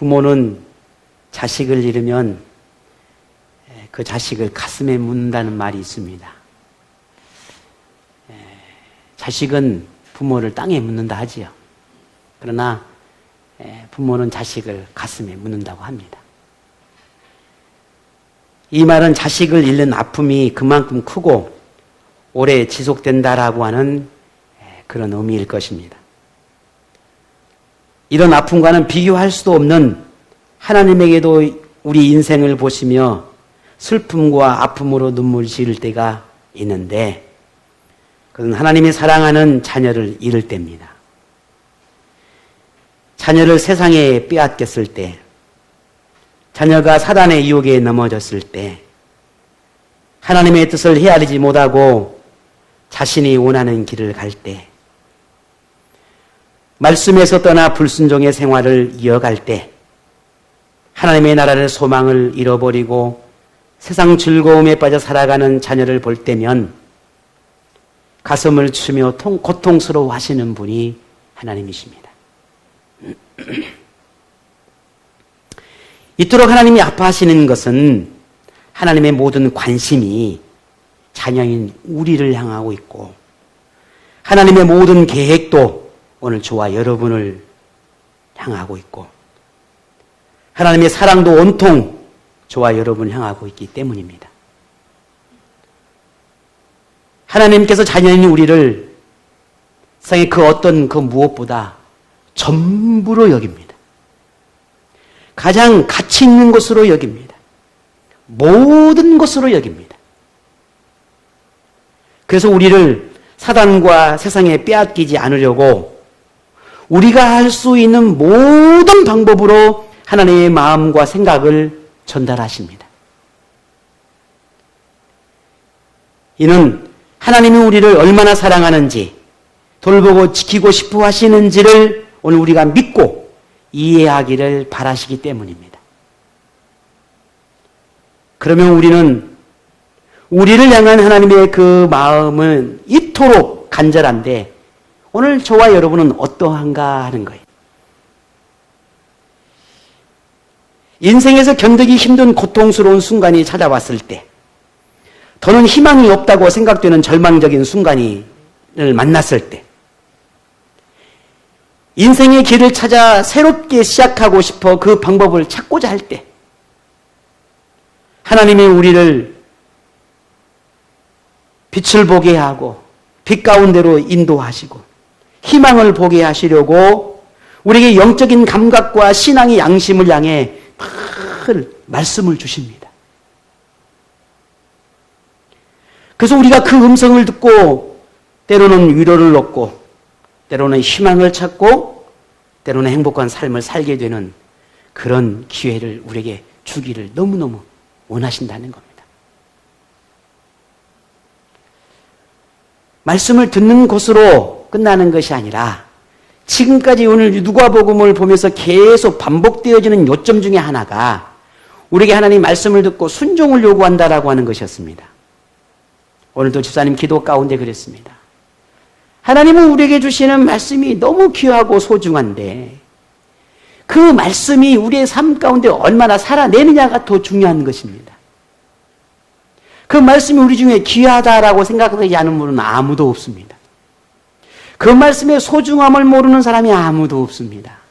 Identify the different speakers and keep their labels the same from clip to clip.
Speaker 1: 부모는 자식을 잃으면 그 자식을 가슴에 묻는다는 말이 있습니다. 자식은 부모를 땅에 묻는다 하지요. 그러나 부모는 자식을 가슴에 묻는다고 합니다. 이 말은 자식을 잃는 아픔이 그만큼 크고 오래 지속된다라고 하는 그런 의미일 것입니다. 이런 아픔과는 비교할 수도 없는 하나님에게도 우리 인생을 보시며 슬픔과 아픔으로 눈물 지을 때가 있는데 그건 하나님이 사랑하는 자녀를 잃을 때입니다. 자녀를 세상에 빼앗겼을 때, 자녀가 사단의 유혹에 넘어졌을 때, 하나님의 뜻을 헤아리지 못하고 자신이 원하는 길을 갈 때, 말씀에서 떠나 불순종의 생활을 이어갈 때, 하나님의 나라의 소망을 잃어버리고 세상 즐거움에 빠져 살아가는 자녀를 볼 때면 가슴을 치며 고통스러워 하시는 분이 하나님이십니다. 이토록 하나님이 아파하시는 것은 하나님의 모든 관심이 자녀인 우리를 향하고 있고 하나님의 모든 계획도 오늘 저와 여러분을 향하고 있고 하나님의 사랑도 온통 저와 여러분을 향하고 있기 때문입니다. 하나님께서 자녀인 우리를 세상의 그 어떤 그 무엇보다 전부로 여깁니다. 가장 가치 있는 것으로 여깁니다. 모든 것으로 여깁니다. 그래서 우리를 사단과 세상에 빼앗기지 않으려고 우리가 할 수 있는 모든 방법으로 하나님의 마음과 생각을 전달하십니다. 이는 하나님이 우리를 얼마나 사랑하는지 돌보고 지키고 싶어 하시는지를 오늘 우리가 믿고 이해하기를 바라시기 때문입니다. 그러면 우리는 우리를 향한 하나님의 그 마음은 이토록 간절한데 오늘 저와 여러분은 어떠한가 하는 거예요. 인생에서 견디기 힘든 고통스러운 순간이 찾아왔을 때 더는 희망이 없다고 생각되는 절망적인 순간을 만났을 때 인생의 길을 찾아 새롭게 시작하고 싶어 그 방법을 찾고자 할 때 하나님이 우리를 빛을 보게 하고 빛 가운데로 인도하시고 희망을 보게 하시려고 우리에게 영적인 감각과 신앙의 양심을 향해 늘 말씀을 주십니다. 그래서 우리가 그 음성을 듣고 때로는 위로를 얻고 때로는 희망을 찾고 때로는 행복한 삶을 살게 되는 그런 기회를 우리에게 주기를 너무너무 원하신다는 겁니다. 말씀을 듣는 것으로 끝나는 것이 아니라 지금까지 오늘 누가복음을 보면서 계속 반복되어지는 요점 중에 하나가 우리에게 하나님 말씀을 듣고 순종을 요구한다라고 하는 것이었습니다. 오늘도 집사님 기도 가운데 그랬습니다. 하나님은 우리에게 주시는 말씀이 너무 귀하고 소중한데 그 말씀이 우리의 삶 가운데 얼마나 살아내느냐가 더 중요한 것입니다. 그 말씀이 우리 중에 귀하다라고 생각하지 않은 분은 아무도 없습니다. 그 말씀의 소중함을 모르는 사람이 아무도 없습니다.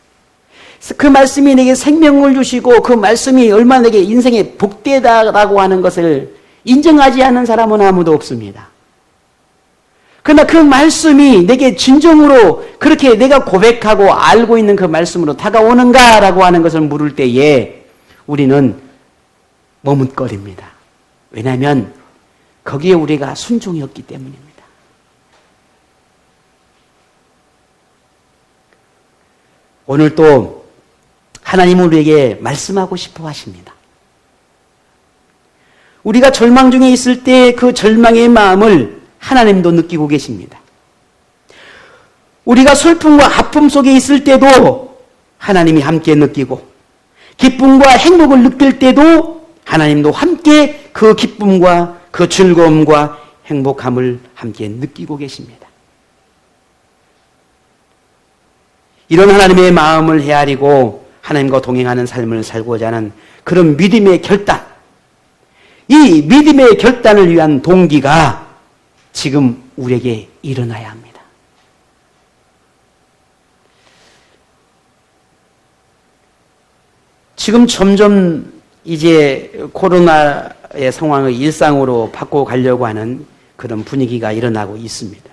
Speaker 1: 그 말씀이 내게 생명을 주시고 그 말씀이 얼마나 내게 인생의 복되다라고 하는 것을 인정하지 않는 사람은 아무도 없습니다. 그러나 그 말씀이 내게 진정으로 그렇게 내가 고백하고 알고 있는 그 말씀으로 다가오는가라고 하는 것을 물을 때에 우리는 머뭇거립니다. 왜냐하면 거기에 우리가 순종이 없기 때문입니다. 오늘 또 하나님은 우리에게 말씀하고 싶어 하십니다. 우리가 절망 중에 있을 때 그 절망의 마음을 하나님도 느끼고 계십니다. 우리가 슬픔과 아픔 속에 있을 때도 하나님이 함께 느끼고 기쁨과 행복을 느낄 때도 하나님도 함께 그 기쁨과 그 즐거움과 행복함을 함께 느끼고 계십니다. 이런 하나님의 마음을 헤아리고 하나님과 동행하는 삶을 살고자 하는 그런 믿음의 결단, 이 믿음의 결단을 위한 동기가 지금 우리에게 일어나야 합니다. 지금 점점 이제 코로나의 상황을 일상으로 바꿔가려고 하는 그런 분위기가 일어나고 있습니다.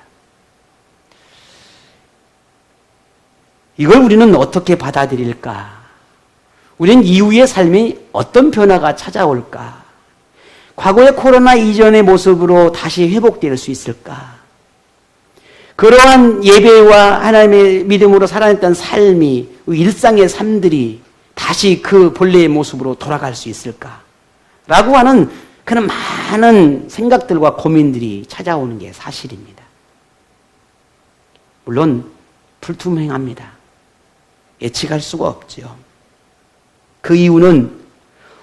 Speaker 1: 이걸 우리는 어떻게 받아들일까? 우리는 이후의 삶이 어떤 변화가 찾아올까? 과거의 코로나 이전의 모습으로 다시 회복될 수 있을까? 그러한 예배와 하나님의 믿음으로 살아냈던 삶이, 일상의 삶들이 다시 그 본래의 모습으로 돌아갈 수 있을까? 라고 하는 그런 많은 생각들과 고민들이 찾아오는 게 사실입니다. 물론 불투명합니다. 예측할 수가 없죠. 그 이유는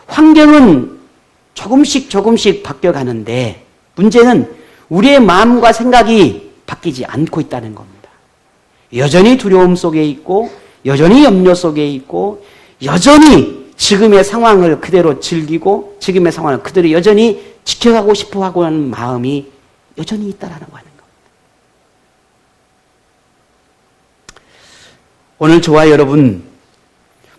Speaker 1: 환경은 조금씩 바뀌어가는데 문제는 우리의 마음과 생각이 바뀌지 않고 있다는 겁니다. 여전히 두려움 속에 있고 여전히 염려 속에 있고 여전히 지금의 상황을 그대로 즐기고 지금의 상황을 그대로 여전히 지켜가고 싶어 하고 하는 마음이 여전히 있다라는 거 하는 겁니다. 오늘 저와 여러분,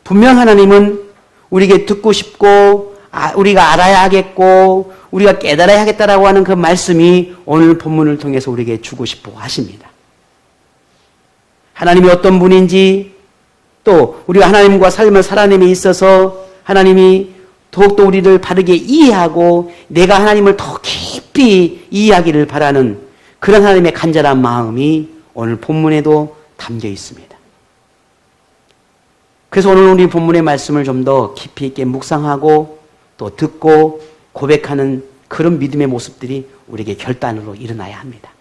Speaker 1: 분명 하나님은 우리에게 듣고 싶고 우리가 알아야 하겠고 우리가 깨달아야 하겠다라고 하는 그 말씀이 오늘 본문을 통해서 우리에게 주고 싶어 하십니다. 하나님이 어떤 분인지, 또 우리가 하나님과 삶을 살아냄에 있어서 하나님이 더욱더 우리를 바르게 이해하고 내가 하나님을 더 깊이 이해하기를 바라는 그런 하나님의 간절한 마음이 오늘 본문에도 담겨 있습니다. 그래서 오늘 우리 본문의 말씀을 좀 더 깊이 있게 묵상하고 또 듣고 고백하는 그런 믿음의 모습들이 우리에게 결단으로 일어나야 합니다.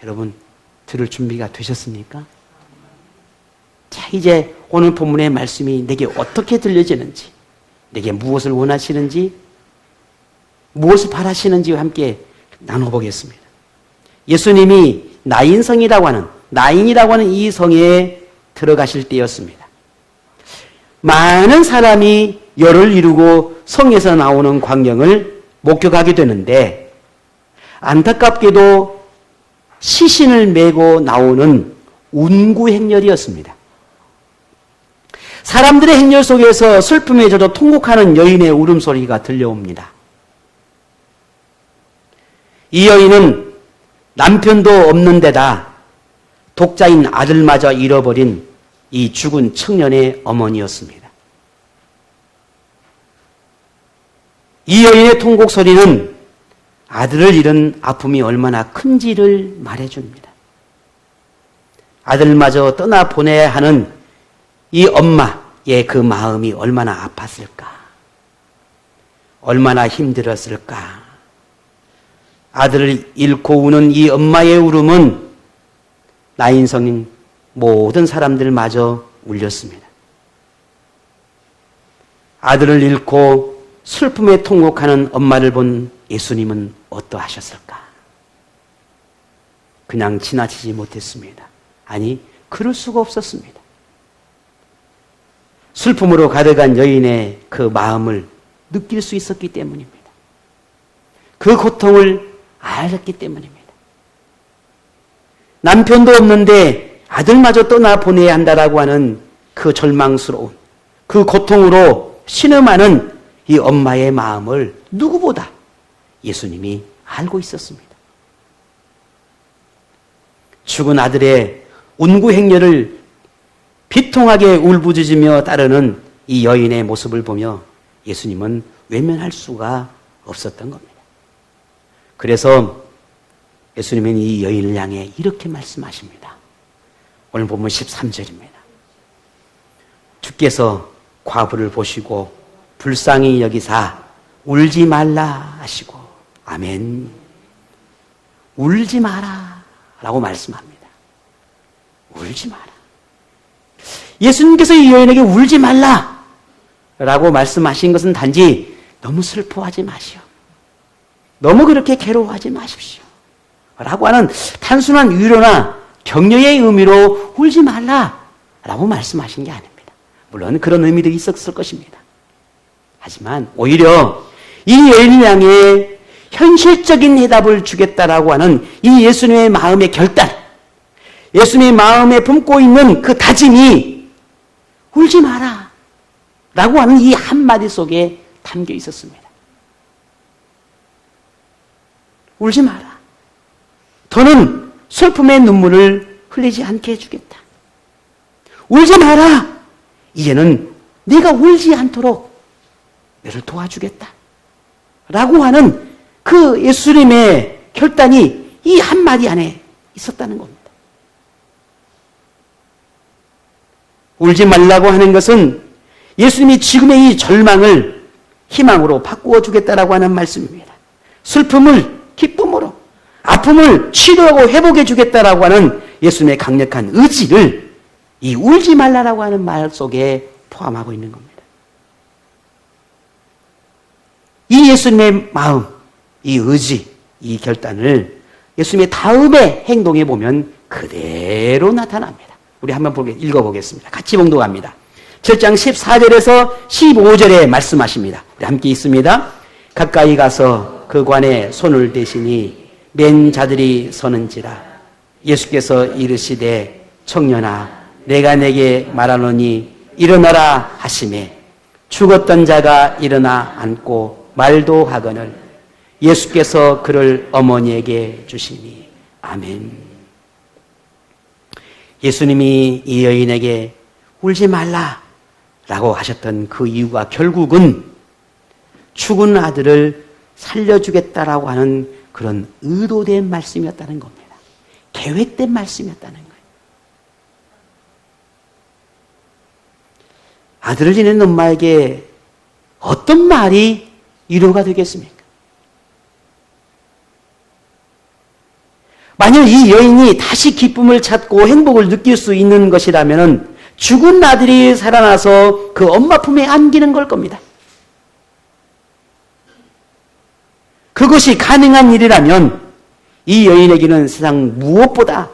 Speaker 1: 여러분, 들을 준비가 되셨습니까? 자, 이제 오늘 본문의 말씀이 내게 어떻게 들려지는지, 내게 무엇을 원하시는지, 무엇을 바라시는지와 함께 나눠보겠습니다. 예수님이 나인이라고 하는 이 성에 들어가실 때였습니다. 많은 사람이 열을 이루고 성에서 나오는 광경을 목격하게 되는데 안타깝게도 시신을 메고 나오는 운구 행렬이었습니다. 사람들의 행렬 속에서 슬픔에 젖어 통곡하는 여인의 울음소리가 들려옵니다. 이 여인은 남편도 없는 데다 독자인 아들마저 잃어버린 이 죽은 청년의 어머니였습니다. 이 여인의 통곡 소리는 아들을 잃은 아픔이 얼마나 큰지를 말해줍니다. 아들마저 떠나보내야 하는 이 엄마의 그 마음이 얼마나 아팠을까? 얼마나 힘들었을까? 아들을 잃고 우는 이 엄마의 울음은 나인성인 모든 사람들마저 울렸습니다. 아들을 잃고 슬픔에 통곡하는 엄마를 본 예수님은 어떠하셨을까? 그냥 지나치지 못했습니다. 아니, 그럴 수가 없었습니다. 슬픔으로 가득한 여인의 그 마음을 느낄 수 있었기 때문입니다. 그 고통을 알았기 때문입니다. 남편도 없는데 아들마저 떠나보내야 한다라고 하는 그 절망스러운 그 고통으로 신음하는 이 엄마의 마음을 누구보다 예수님이 알고 있었습니다. 죽은 아들의 운구 행렬을 비통하게 울부짖으며 따르는 이 여인의 모습을 보며 예수님은 외면할 수가 없었던 겁니다. 그래서 예수님은 이 여인을 향해 이렇게 말씀하십니다. 오늘 보면 13절입니다. 주께서 과부를 보시고 불쌍히 여기사 울지 말라 하시고, 아멘. 울지 마라 라고 말씀합니다. 울지 마라. 예수님께서 이 여인에게 울지 말라 라고 말씀하신 것은 단지 너무 슬퍼하지 마시오, 너무 그렇게 괴로워하지 마십시오 라고 하는 단순한 위로나 격려의 의미로 울지 말라 라고 말씀하신 게 아닙니다. 물론 그런 의미도 있었을 것입니다. 하지만 오히려 이 여인을 향해 현실적인 해답을 주겠다라고 하는 이 예수님의 마음의 결단, 예수님의 마음에 품고 있는 그 다짐이 울지 마라 라고 하는 이 한마디 속에 담겨 있었습니다. 울지 마라. 더는 슬픔의 눈물을 흘리지 않게 해주겠다. 울지 마라. 이제는 네가 울지 않도록 너를 도와주겠다. 라고 하는 그 예수님의 결단이 이 한마디 안에 있었다는 겁니다. 울지 말라고 하는 것은 예수님이 지금의 이 절망을 희망으로 바꾸어 주겠다라고 하는 말씀입니다. 슬픔을 기쁨으로, 아픔을 치료하고 회복해 주겠다라고 하는 예수님의 강력한 의지를 이 울지 말라라고 하는 말 속에 포함하고 있는 겁니다. 이 예수님의 마음, 이 의지, 이 결단을 예수님의 다음의 행동에 보면 그대로 나타납니다. 우리 한번 읽어보겠습니다. 같이 봉독합니다. 7장 14절에서 15절에 말씀하십니다. 우리 함께 있습니다. 가까이 가서 그 관에 손을 대시니 맨 자들이 서는지라. 예수께서 이르시되 청년아 내가 내게 말하노니 일어나라 하시매 죽었던 자가 일어나 앉고 말도 하거늘 예수께서 그를 어머니에게 주시니 아멘. 예수님이 이 여인에게 울지 말라라고 하셨던 그 이유가 결국은 죽은 아들을 살려주겠다라고 하는 그런 의도된 말씀이었다는 겁니다. 계획된 말씀이었다는 거예요. 아들을 잃은 엄마에게 어떤 말이 위로가 되겠습니까? 만약 이 여인이 다시 기쁨을 찾고 행복을 느낄 수 있는 것이라면 죽은 아들이 살아나서 그 엄마 품에 안기는 걸 겁니다. 그것이 가능한 일이라면 이 여인에게는 세상 무엇보다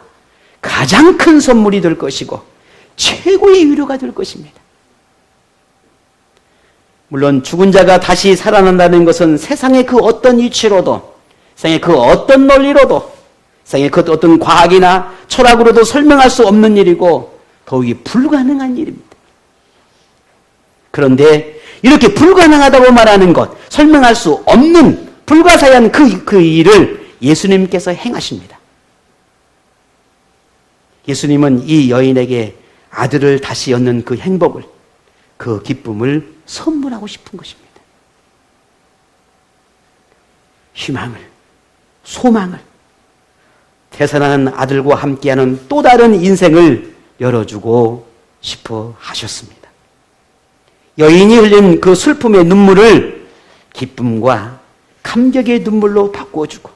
Speaker 1: 가장 큰 선물이 될 것이고 최고의 위로가 될 것입니다. 물론 죽은 자가 다시 살아난다는 것은 세상의 그 어떤 이치로도, 세상의 그 어떤 논리로도, 세상의 그 어떤 과학이나 철학으로도 설명할 수 없는 일이고 더욱이 불가능한 일입니다. 그런데 이렇게 불가능하다고 말하는 것, 설명할 수 없는 불가사의한 그 일을 예수님께서 행하십니다. 예수님은 이 여인에게 아들을 다시 얻는 그 행복을, 그 기쁨을 선물하고 싶은 것입니다. 희망을, 소망을, 태어나는 아들과 함께하는 또 다른 인생을 열어주고 싶어 하셨습니다. 여인이 흘린 그 슬픔의 눈물을 기쁨과 감격의 눈물로 바꾸어주고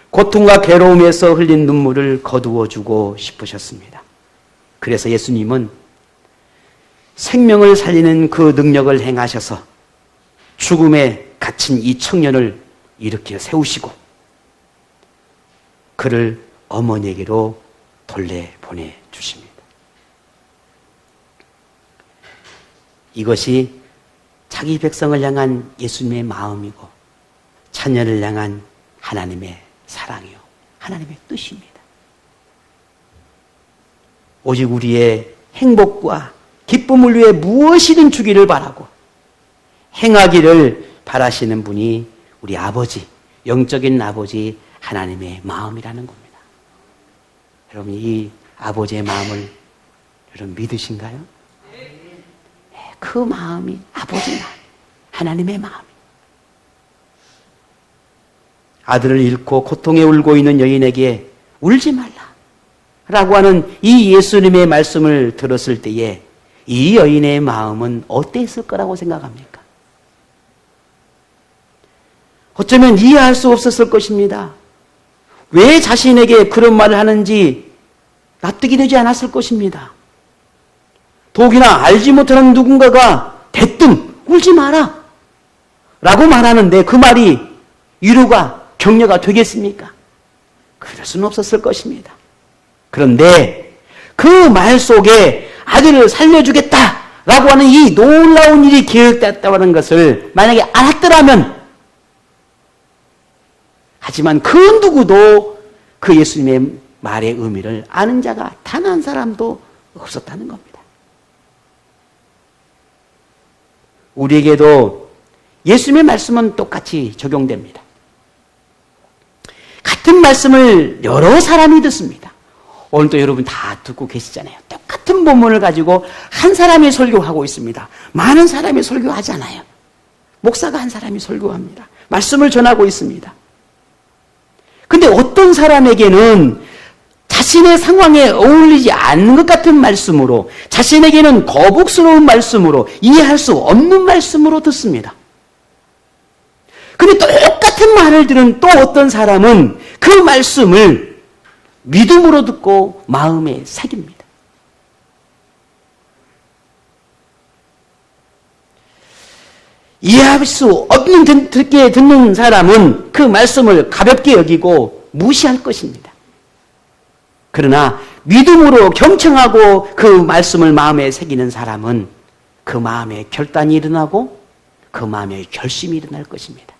Speaker 1: 고통과 괴로움에서 흘린 눈물을 거두어주고 싶으셨습니다. 그래서 예수님은 생명을 살리는 그 능력을 행하셔서 죽음에 갇힌 이 청년을 일으켜 세우시고 그를 어머니에게로 돌려보내주십니다. 이것이 자기 백성을 향한 예수님의 마음이고 자녀를 향한 하나님의 사랑이요 하나님의 뜻입니다. 오직 우리의 행복과 기쁨을 위해 무엇이든 주기를 바라고 행하기를 바라시는 분이 우리 아버지, 영적인 아버지 하나님의 마음이라는 겁니다. 여러분 이 아버지의 마음을 여러분 믿으신가요? 그 마음이 아버지 마음, 하나님의 마음. 아들을 잃고 고통에 울고 있는 여인에게 울지 말라라고 하는 이 예수님의 말씀을 들었을 때에 이 여인의 마음은 어땠을 거라고 생각합니까? 어쩌면 이해할 수 없었을 것입니다. 왜 자신에게 그런 말을 하는지 납득이 되지 않았을 것입니다. 독이나 알지 못하는 누군가가 대뜸 울지 마라 라고 말하는데 그 말이 위로가 격려가 되겠습니까? 그럴 수는 없었을 것입니다. 그런데 그 말 속에 아들을 살려주겠다 라고 하는 이 놀라운 일이 계획됐다는 것을 만약에 알았더라면, 하지만 그 누구도 그 예수님의 말의 의미를 아는 자가 단 한 사람도 없었다는 겁니다. 우리에게도 예수님의 말씀은 똑같이 적용됩니다. 같은 말씀을 여러 사람이 듣습니다. 오늘도 여러분 다 듣고 계시잖아요. 똑같은 본문을 가지고 한 사람이 설교하고 있습니다. 많은 사람이 설교하지 않아요. 목사가 한 사람이 설교합니다. 말씀을 전하고 있습니다. 근데 어떤 사람에게는 자신의 상황에 어울리지 않는 것 같은 말씀으로, 자신에게는 거북스러운 말씀으로, 이해할 수 없는 말씀으로 듣습니다. 근데 똑같은 말을 들은 또 어떤 사람은 그 말씀을 믿음으로 듣고 마음에 새깁니다. 이해할 수 없는 듣게 듣는 사람은 그 말씀을 가볍게 여기고 무시할 것입니다. 그러나 믿음으로 경청하고 그 말씀을 마음에 새기는 사람은 그 마음에 결단이 일어나고 그 마음에 결심이 일어날 것입니다.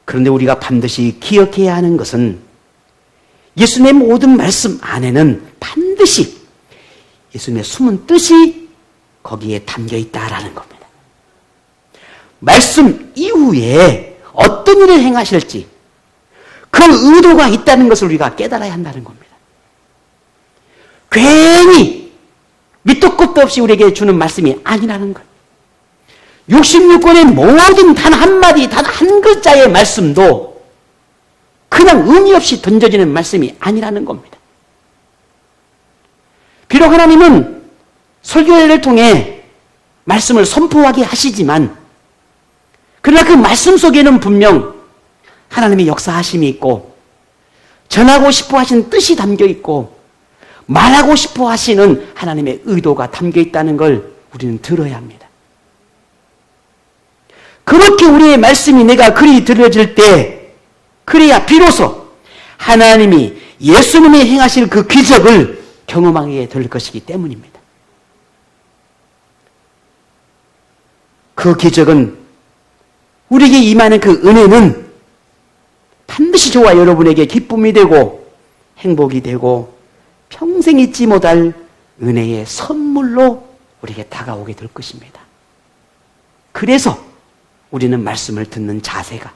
Speaker 1: 그런데 우리가 반드시 기억해야 하는 것은 예수님의 모든 말씀 안에는 반드시 예수님의 숨은 뜻이 거기에 담겨 있다라는 겁니다. 말씀 이후에 어떤 일을 행하실지 그 의도가 있다는 것을 우리가 깨달아야 한다는 겁니다. 괜히 밑도 끝도 없이 우리에게 주는 말씀이 아니라는 것. 66권의 모든 단 한마디, 단 한 글자의 말씀도 그냥 의미 없이 던져지는 말씀이 아니라는 겁니다. 비록 하나님은 설교회를 통해 말씀을 선포하게 하시지만, 그러나 그 말씀 속에는 분명 하나님의 역사하심이 있고, 전하고 싶어 하신 뜻이 담겨 있고, 말하고 싶어 하시는 하나님의 의도가 담겨 있다는 걸 우리는 들어야 합니다. 그렇게 우리의 말씀이 내가 그리 들려질 때, 그래야 비로소 하나님이 예수님이 행하실 그 기적을 경험하게 될 것이기 때문입니다. 그 기적은, 우리에게 임하는 그 은혜는 반드시 저와 여러분에게 기쁨이 되고 행복이 되고 평생 잊지 못할 은혜의 선물로 우리에게 다가오게 될 것입니다. 그래서 우리는 말씀을 듣는 자세가,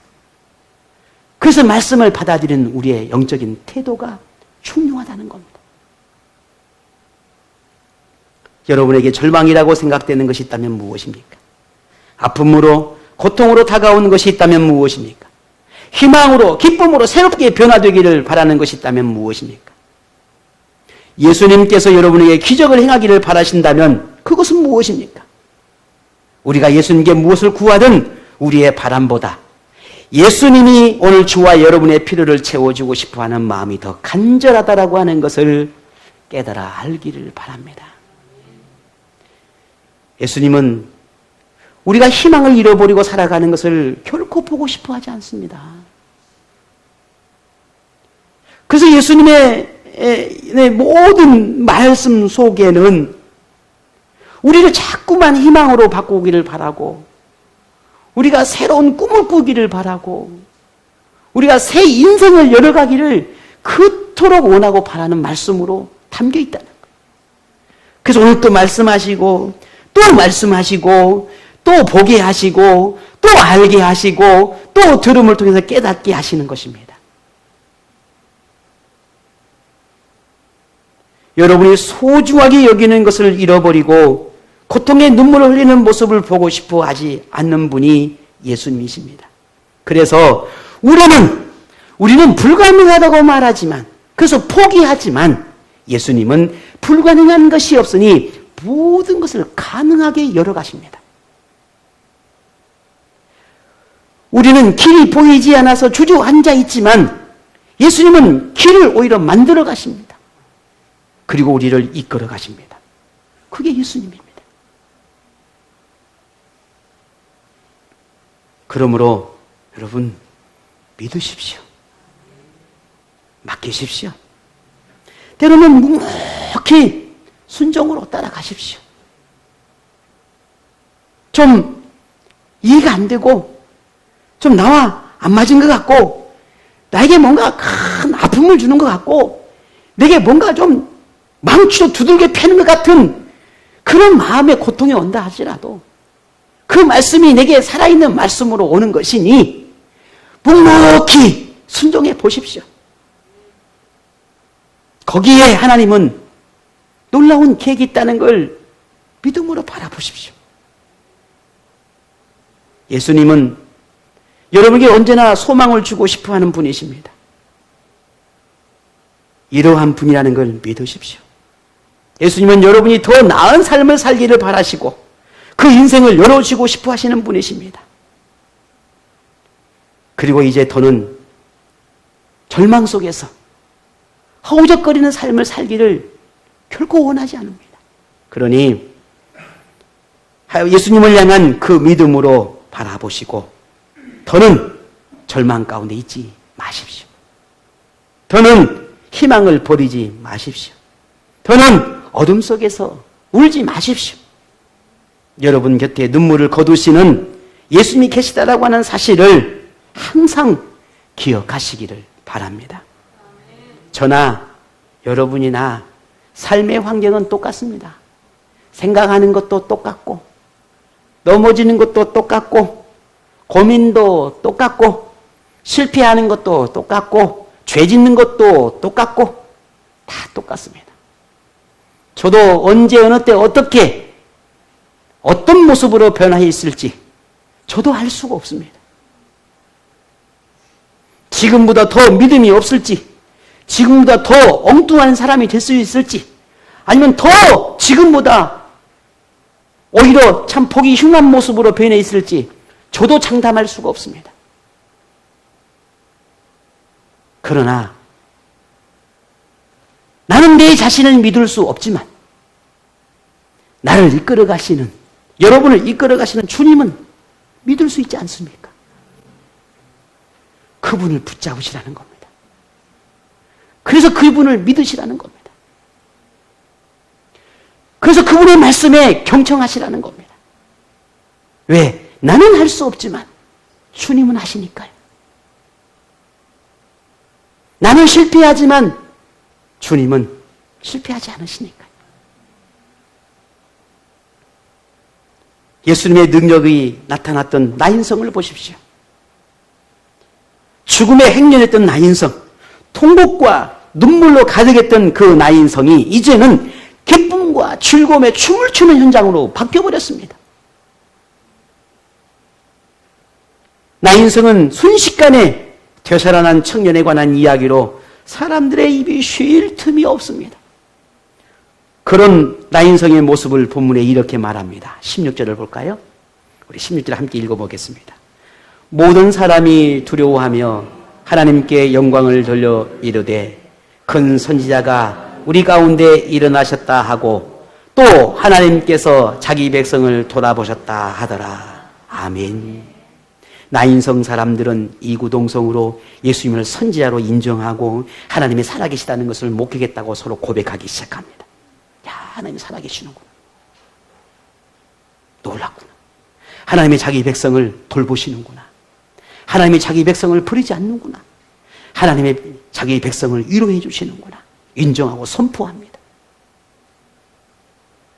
Speaker 1: 그래서 말씀을 받아들이는 우리의 영적인 태도가 중요하다는 겁니다. 여러분에게 절망이라고 생각되는 것이 있다면 무엇입니까? 아픔으로, 고통으로 다가오는 것이 있다면 무엇입니까? 희망으로, 기쁨으로 새롭게 변화되기를 바라는 것이 있다면 무엇입니까? 예수님께서 여러분에게 기적을 행하기를 바라신다면 그것은 무엇입니까? 우리가 예수님께 무엇을 구하든 우리의 바람보다 예수님이 오늘 주와 여러분의 필요를 채워주고 싶어하는 마음이 더 간절하다라고 하는 것을 깨달아 알기를 바랍니다. 예수님은 우리가 희망을 잃어버리고 살아가는 것을 결코 보고 싶어 하지 않습니다. 그래서 예수님의 모든 말씀 속에는 우리를 자꾸만 희망으로 바꾸기를 바라고, 우리가 새로운 꿈을 꾸기를 바라고, 우리가 새 인생을 열어가기를 그토록 원하고 바라는 말씀으로 담겨 있다는 거예요. 그래서 오늘 또 말씀하시고, 또 말씀하시고, 또 보게 하시고, 또 알게 하시고, 또 들음을 통해서 깨닫게 하시는 것입니다. 여러분이 소중하게 여기는 것을 잃어버리고 고통의 눈물을 흘리는 모습을 보고 싶어 하지 않는 분이 예수님이십니다. 그래서 우리는 불가능하다고 말하지만, 그래서 포기하지만, 예수님은 불가능한 것이 없으니 모든 것을 가능하게 열어가십니다. 우리는 길이 보이지 않아서 주저앉아 있지만 예수님은 길을 오히려 만들어 가십니다. 그리고 우리를 이끌어 가십니다. 그게 예수님입니다. 그러므로 여러분, 믿으십시오. 맡기십시오. 때로는 넉넉히 순종으로 따라가십시오. 좀 이해가 안 되고 좀 나와 안 맞은 것 같고 나에게 뭔가 큰 아픔을 주는 것 같고 내게 뭔가 좀 망치로 두들겨 패는 것 같은 그런 마음의 고통이 온다 하지라도 그 말씀이 내게 살아있는 말씀으로 오는 것이니 묵묵히 순종해 보십시오. 거기에 하나님은 놀라운 계획이 있다는 걸 믿음으로 바라보십시오. 예수님은 여러분에게 언제나 소망을 주고 싶어 하는 분이십니다. 이러한 분이라는 걸 믿으십시오. 예수님은 여러분이 더 나은 삶을 살기를 바라시고 그 인생을 열어주고 싶어 하시는 분이십니다. 그리고 이제 더는 절망 속에서 허우적거리는 삶을 살기를 결코 원하지 않습니다. 그러니 예수님을 향한 그 믿음으로 바라보시고 더는 절망 가운데 있지 마십시오. 더는 희망을 버리지 마십시오. 더는 어둠 속에서 울지 마십시오. 여러분 곁에 눈물을 거두시는 예수님이 계시다라고 하는 사실을 항상 기억하시기를 바랍니다. 저나 여러분이나 삶의 환경은 똑같습니다. 생각하는 것도 똑같고 넘어지는 것도 똑같고 고민도 똑같고 실패하는 것도 똑같고 죄 짓는 것도 똑같고 다 똑같습니다. 저도 언제 어느 때 어떻게 어떤 모습으로 변화해 있을지 저도 알 수가 없습니다. 지금보다 더 믿음이 없을지 지금보다 더 엉뚱한 사람이 될 수 있을지 아니면 더 지금보다 오히려 참 보기 흉한 모습으로 변해 있을지 저도 장담할 수가 없습니다. 그러나 나는 내 자신을 믿을 수 없지만 나를 이끌어 가시는 여러분을 이끌어 가시는 주님은 믿을 수 있지 않습니까? 그분을 붙잡으시라는 겁니다. 그래서 그분을 믿으시라는 겁니다. 그래서 그분의 말씀에 경청하시라는 겁니다. 왜? 나는 할 수 없지만 주님은 하시니까요. 나는 실패하지만 주님은 실패하지 않으시니까요. 예수님의 능력이 나타났던 나인성을 보십시오. 죽음에 행렬했던 나인성, 통곡과 눈물로 가득했던 그 나인성이 이제는 기쁨과 즐거움에 춤을 추는 현장으로 바뀌어버렸습니다. 나인성은 순식간에 되살아난 청년에 관한 이야기로 사람들의 입이 쉴 틈이 없습니다. 그런 나인성의 모습을 본문에 이렇게 말합니다. 16절을 볼까요? 우리 16절 함께 읽어보겠습니다. 모든 사람이 두려워하며 하나님께 영광을 돌려 이르되 큰 선지자가 우리 가운데 일어나셨다 하고 또 하나님께서 자기 백성을 돌아보셨다 하더라. 아멘. 나인성 사람들은 이구동성으로 예수님을 선지자로 인정하고 하나님이 살아계시다는 것을 목격했다고 서로 고백하기 시작합니다. 야, 하나님이 살아계시는구나. 놀랐구나. 하나님이 자기 백성을 돌보시는구나. 하나님이 자기 백성을 버리지 않는구나. 하나님의 자기 백성을 위로해 주시는구나. 인정하고 선포합니다.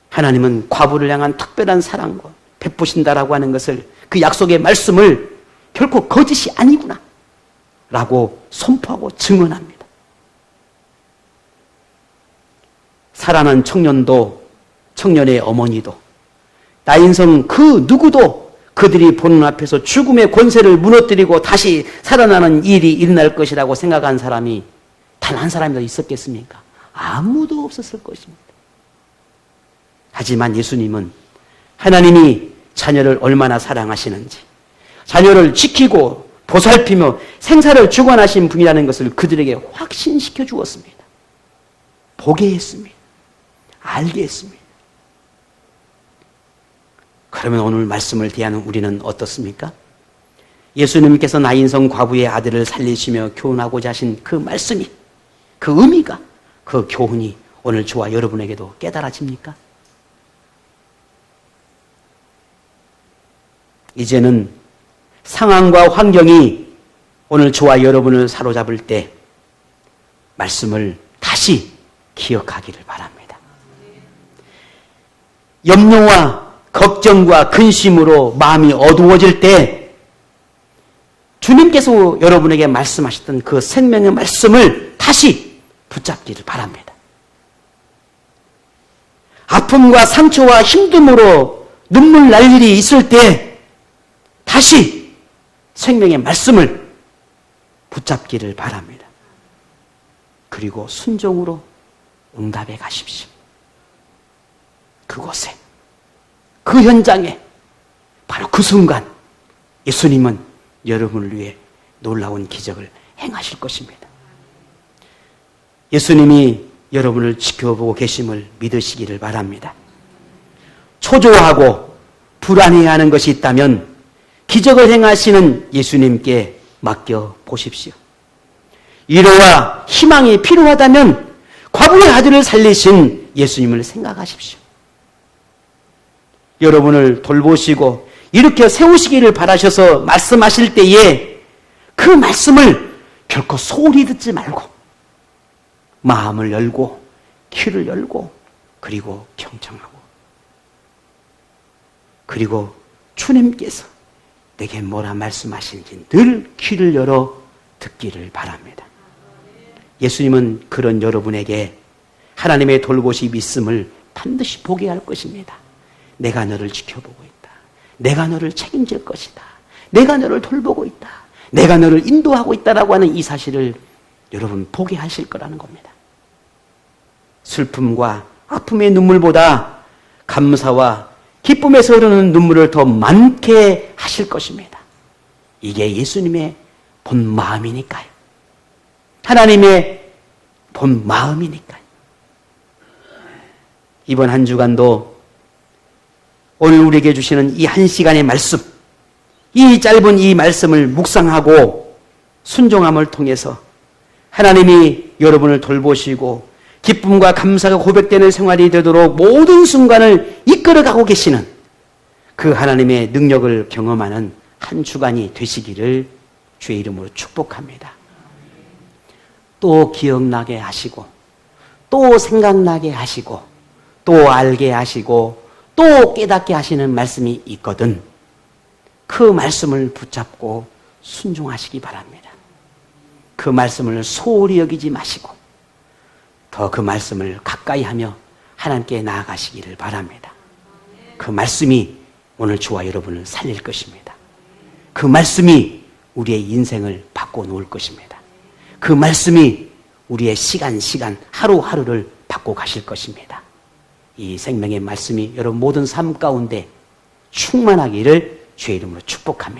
Speaker 1: 하나님은 과부를 향한 특별한 사랑과 베푸신다라고 하는 것을 그 약속의 말씀을 결코 거짓이 아니구나 라고 선포하고 증언합니다. 살아난 청년도 청년의 어머니도 나인성 그 누구도 그들이 보는 앞에서 죽음의 권세를 무너뜨리고 다시 살아나는 일이 일어날 것이라고 생각한 사람이 단 한 사람이라도 있었겠습니까? 아무도 없었을 것입니다. 하지만 예수님은 하나님이 자녀를 얼마나 사랑하시는지 자녀를 지키고 보살피며 생사를 주관하신 분이라는 것을 그들에게 확신시켜 주었습니다. 보게 했습니다. 알게 했습니다. 그러면 오늘 말씀을 대하는 우리는 어떻습니까? 예수님께서 나인성 과부의 아들을 살리시며 교훈하고자 하신 그 말씀이 그 의미가 그 교훈이 오늘 저와 여러분에게도 깨달아집니까? 이제는 상황과 환경이 오늘 저와 여러분을 사로잡을 때 말씀을 다시 기억하기를 바랍니다. 염려와 걱정과 근심으로 마음이 어두워질 때 주님께서 여러분에게 말씀하셨던 그 생명의 말씀을 다시 붙잡기를 바랍니다. 아픔과 상처와 힘듦으로 눈물 날 일이 있을 때 다시 생명의 말씀을 붙잡기를 바랍니다. 그리고 순종으로 응답해 가십시오. 그곳에, 그 현장에, 바로 그 순간 예수님은 여러분을 위해 놀라운 기적을 행하실 것입니다. 예수님이 여러분을 지켜보고 계심을 믿으시기를 바랍니다. 초조하고 불안해하는 것이 있다면 기적을 행하시는 예수님께 맡겨 보십시오. 위로와 희망이 필요하다면 과부의 아들을 살리신 예수님을 생각하십시오. 여러분을 돌보시고 일으켜 세우시기를 바라셔서 말씀하실 때에 그 말씀을 결코 소홀히 듣지 말고 마음을 열고 귀를 열고 그리고 경청하고 그리고 주님께서 내게 뭐라 말씀하시는지 늘 귀를 열어 듣기를 바랍니다. 예수님은 그런 여러분에게 하나님의 돌보심이 있음을 반드시 보게 할 것입니다. 내가 너를 지켜보고 있다. 내가 너를 책임질 것이다. 내가 너를 돌보고 있다. 내가 너를 인도하고 있다라고 하는 이 사실을 여러분 보게 하실 거라는 겁니다. 슬픔과 아픔의 눈물보다 감사와 기쁨에서 흐르는 눈물을 더 많게 하실 것입니다. 이게 예수님의 본 마음이니까요. 하나님의 본 마음이니까요. 이번 한 주간도 오늘 우리에게 주시는 이 한 시간의 말씀, 이 짧은 이 말씀을 묵상하고 순종함을 통해서 하나님이 여러분을 돌보시고 기쁨과 감사가 고백되는 생활이 되도록 모든 순간을 이끌어가고 계시는 그 하나님의 능력을 경험하는 한 주간이 되시기를 주의 이름으로 축복합니다. 또 기억나게 하시고 또 생각나게 하시고 또 알게 하시고 또 깨닫게 하시는 말씀이 있거든 그 말씀을 붙잡고 순종하시기 바랍니다. 그 말씀을 소홀히 여기지 마시고 더 그 말씀을 가까이 하며 하나님께 나아가시기를 바랍니다. 그 말씀이 오늘 저와 여러분을 살릴 것입니다. 그 말씀이 우리의 인생을 바꿔놓을 것입니다. 그 말씀이 우리의 시간 하루하루를 바꿔 가실 것입니다. 이 생명의 말씀이 여러분 모든 삶 가운데 충만하기를 주의 이름으로 축복합니다.